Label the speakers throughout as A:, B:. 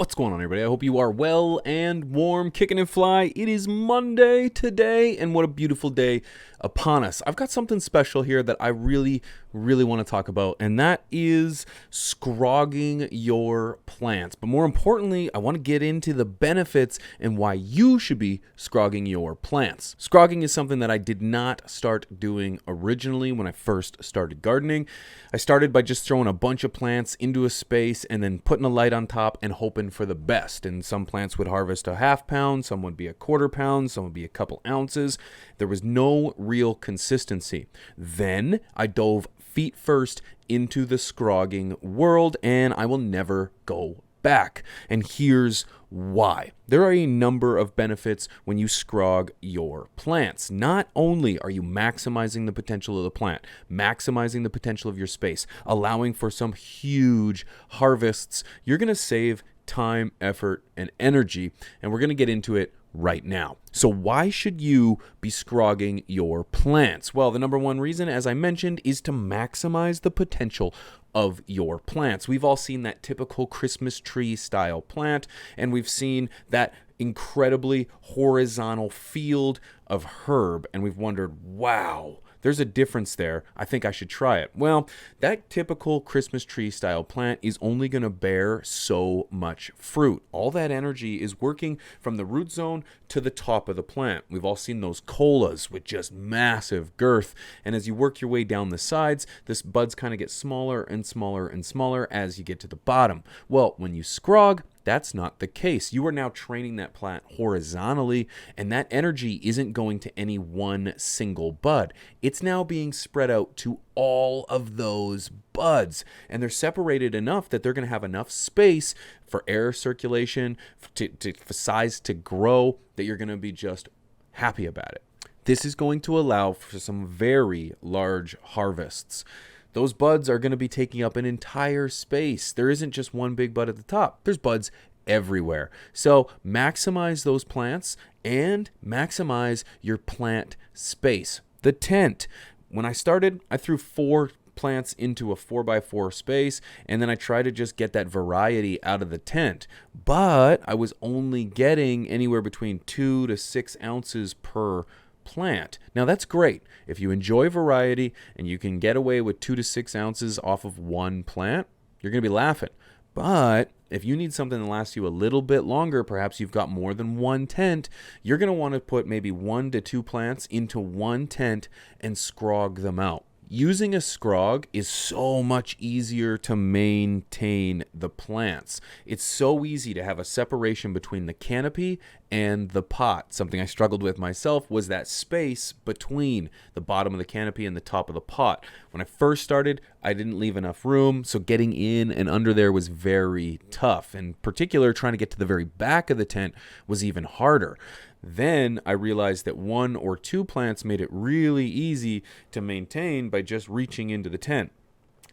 A: What's going on, everybody? I hope you are well and warm, kicking and fly. It is Monday today, and what a beautiful day upon us. I've got something special here that I really want to talk about, and that is scrogging your plants. But more importantly, I want to get into the benefits and why you should be scrogging your plants. Scrogging is something that I did not start doing originally when I first started gardening. I started by just throwing a bunch of plants into a space and then putting a light on top and hoping for the best. And some plants would harvest a half pound, some would be a quarter pound, some would be a couple ounces. There was no real consistency. Then I dove feet first into the scrogging world, and I will never go back. And here's why. There are a number of benefits when you scrog your plants. Not only are you maximizing the potential of the plant, maximizing the potential of your space, allowing for some huge harvests, you're going to save time, effort, and energy, and we're going to get into it right now. So why should you be scrogging your plants? Well, the number one reason, as I mentioned, is to maximize the potential of your plants. We've all seen that typical Christmas tree style plant, and we've seen that incredibly horizontal field of herb, and we've wondered, wow, there's a difference there. I think I should try it. Well, that typical Christmas tree style plant is only going to bear so much fruit. All that energy is working from the root zone to the top of the plant. We've all seen those colas with just massive girth. And as you work your way down the sides, this buds kind of get smaller and smaller and smaller as you get to the bottom. Well, when you scrog, that's not the case. You are now training that plant horizontally, and that energy isn't going to any one single bud. It's now being spread out to all of those buds, and they're separated enough that they're going to have enough space for air circulation, for size to grow, that you're going to be just happy about it. This is going to allow for some very large harvests. Those buds are going to be taking up an entire space. There isn't just one big bud at the top. There's buds everywhere. So maximize those plants and maximize your plant space. The tent. When I started, I threw 4 plants into a 4x4 space, and then I tried to just get that variety out of the tent. But I was only getting anywhere between 2 to 6 ounces per plant. Now that's great. If you enjoy variety and you can get away with 2 to 6 ounces off of one plant, you're going to be laughing. But if you need something that lasts you a little bit longer, perhaps you've got more than one tent, you're going to want to put maybe 1 to 2 plants into one tent and scrog them out. Using a scrog is so much easier to maintain the plants. It's so easy to have a separation between the canopy and the pot. Something I struggled with myself was that space between the bottom of the canopy and the top of the pot. When I first started, I didn't leave enough room, so getting in and under there was very tough. In particular, trying to get to the very back of the tent was even harder. Then I realized that 1 or 2 plants made it really easy to maintain by just reaching into the tent.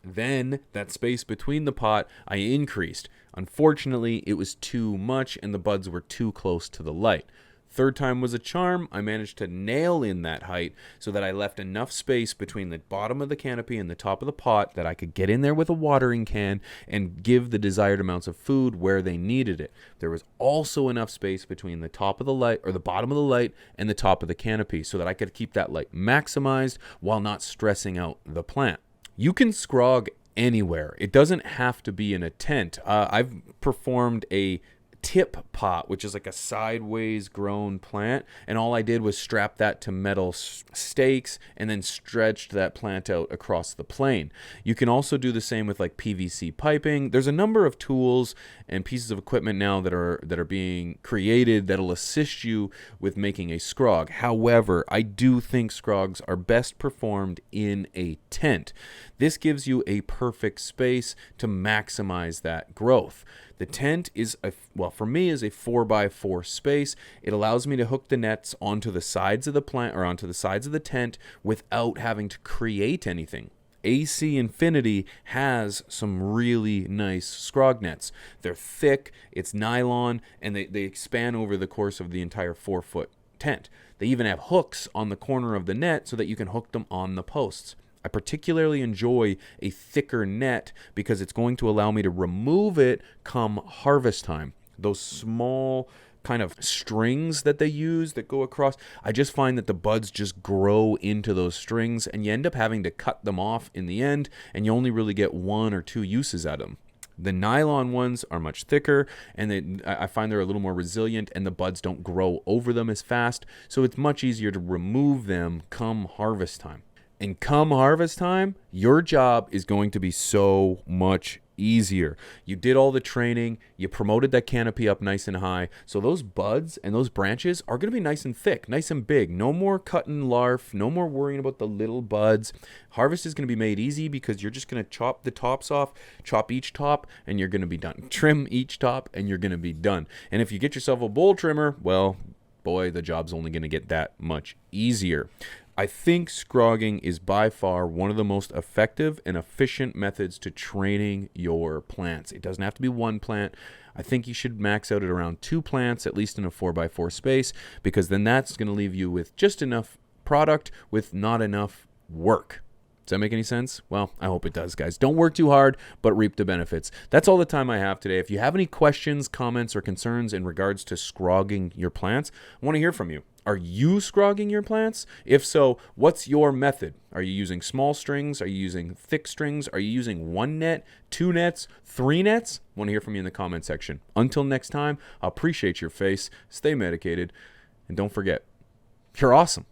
A: Then that space between the pot I increased. Unfortunately, it was too much and the buds were too close to the light. Third time was a charm. I managed to nail in that height so that I left enough space between the bottom of the canopy and the top of the pot that I could get in there with a watering can and give the desired amounts of food where they needed it. There was also enough space between the top of the light, or the bottom of the light, and the top of the canopy so that I could keep that light maximized while not stressing out the plant. You can scrog anywhere. It doesn't have to be in a tent. I've performed a tip pot, which is like a sideways grown plant, and all I did was strap that to metal stakes and then stretched that plant out across the plane. You can also do the same with like PVC piping. There's a number of tools and pieces of equipment now that are being created that'll assist you with making a scrog. However, I do think scrogs are best performed in a tent. This gives you a perfect space to maximize that growth. The tent is, for me, is a 4x4 space. It allows me to hook the nets onto the sides of the plant, or onto the sides of the tent, without having to create anything. AC Infinity has some really nice scrog nets. They're thick, it's nylon, and they expand over the course of the entire 4-foot tent. They even have hooks on the corner of the net so that you can hook them on the posts. I particularly enjoy a thicker net because it's going to allow me to remove it come harvest time. Those small kind of strings that they use that go across, I just find that the buds just grow into those strings, and you end up having to cut them off in the end, and you only really get 1 or 2 uses out of them. The nylon ones are much thicker, and I find they're a little more resilient, and the buds don't grow over them as fast, so it's much easier to remove them come harvest time. And come harvest time, your job is going to be so much easier. You did all the training, you promoted that canopy up nice and high, so those buds and those branches are going to be nice and thick, nice and big. No more cutting larf, no more worrying about the little buds. Harvest is going to be made easy because you're just going to chop the tops off, chop each top, and you're going to be done. Trim each top, and you're going to be done. And if you get yourself a bowl trimmer, well, boy, the job's only going to get that much easier. I think scrogging is by far one of the most effective and efficient methods to training your plants. It doesn't have to be one plant. I think you should max out at around 2 plants, at least in a 4x4 space, because then that's going to leave you with just enough product with not enough work. Does that make any sense? Well, I hope it does, guys. Don't work too hard, but reap the benefits. That's all the time I have today. If you have any questions, comments, or concerns in regards to scrogging your plants, I want to hear from you. Are you scrogging your plants? If so, what's your method? Are you using small strings? Are you using thick strings? Are you using 1 net, 2 nets, 3 nets? I want to hear from you in the comment section. Until next time, I appreciate your face. Stay medicated. And don't forget, you're awesome.